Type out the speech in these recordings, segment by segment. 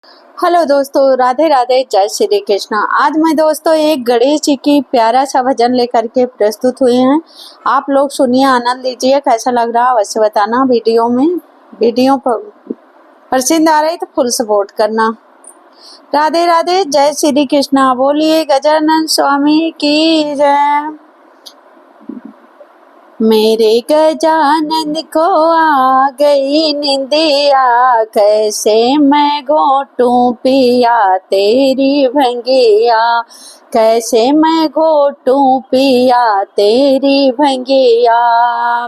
Hello दोस्तों, राधे राधे, जय श्री कृष्णा। आज मैं दोस्तों एक गणेश जी की प्यारा सा भजन लेकर के प्रस्तुत हुए हैं। आप लोग सुनिए, आनंद लीजिए। कैसा लग रहा अवश्य बताना। वीडियो पसंद आ रही तो फुल सपोर्ट करना। राधे राधे, जय श्री कृष्णा। बोलिए गजानन स्वामी की जय। मेरे गजानन को आ गई निंदिया, कैसे मैं घोटूं पिया तेरी भंगिया, कैसे मैं घोटूं पिया तेरी भंगिया।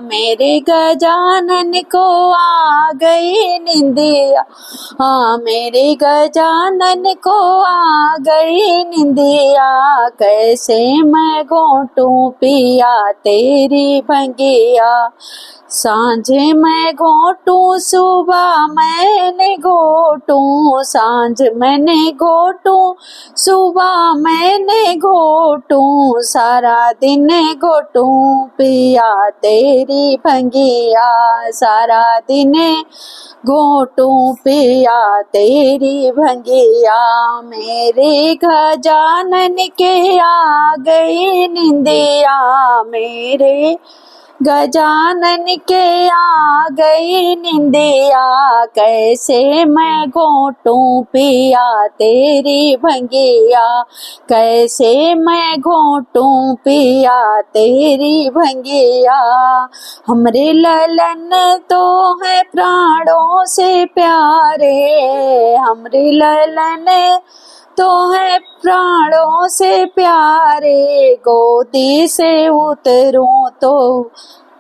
मेरे गजानन को आ गई निंदिया, हाँ मेरे गजानन को आ गई निंदिया, कैसे मैं घोटूं पिया तेरी भंगिया। सांझे मैं घोटूं सुबह मैंने घोटूं, सांझ मैंने घोटूं सुबह मैंने घोटूं, सारा दिन घोटूं पिया तेरी भंगिया, सारा दिन घोटूं पिया तेरी भंगिया। मेरे गजानन के आ गई निंदिया, मेरे गजानन के आ गई निंदिया, कैसे मैं घोटूं पिया तेरी भंगिया, कैसे मैं घोटूं पिया तेरी भंगिया। हमरे ललन तो है प्राणों से प्यारे, हमरे ललन तो है प्राणों से प्यारे, गोदी से उतरूं तो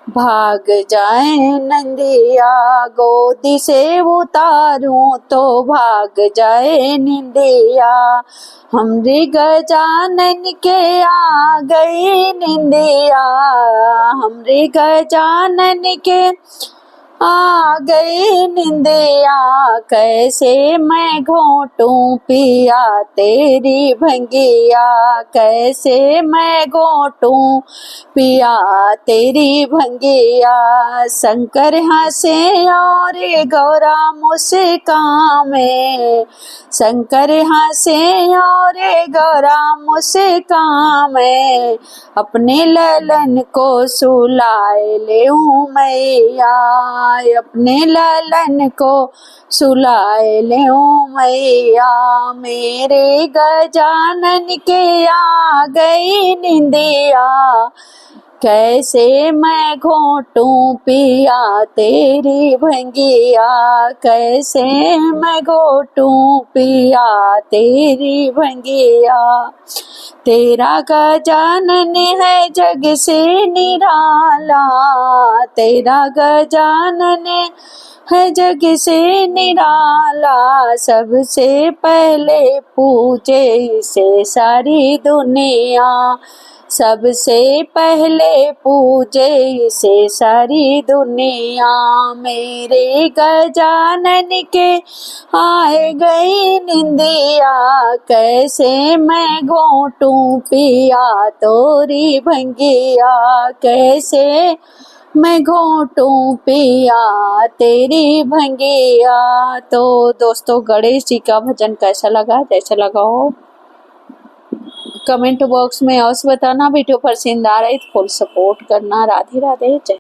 भाग जाए नंदिया, गोदी से उतारूं तो भाग जाए निंदिया। हमरे गजानन के आ गई निंदिया, हमरे गजानन के आ गई निंदिया, कैसे मैं घोटूं पिया तेरी भंगिया, कैसे मैं घोटूं पिया तेरी भंगिया। शंकर हंसे और गौरा मुस्कामे, शंकर हंसे और गौरा मुस्कामे, अपने ललन को सुलाए लेऊं मैया, अपने ललन को सुलाए लेऊं मैया। मेरे गजानन के आ गई निंदिया, कैसे मैं घोटूं पिया तेरी भंगिया, कैसे मैं घोटूं पिया तेरी भंगिया। तेरा गजानन है जग से निराला, तेरा गजानन है जग से निराला, सबसे पहले पूजे इसे सारी दुनिया, सबसे पहले पूजे इसे सारी दुनिया। मेरे गजानन के आए गई निंदिया, कैसे मैं घोटूं पिया तोरी भंगिया, कैसे मैं घोटूं पिया तेरी भंगिया। तो दोस्तों, गणेश जी का भजन कैसा लगा, जैसा लगा हो कमेंट बॉक्स में अवश्य बताना। वीडियो पसंद आ रही तो फुल सपोर्ट करना। राधे राधे, जय।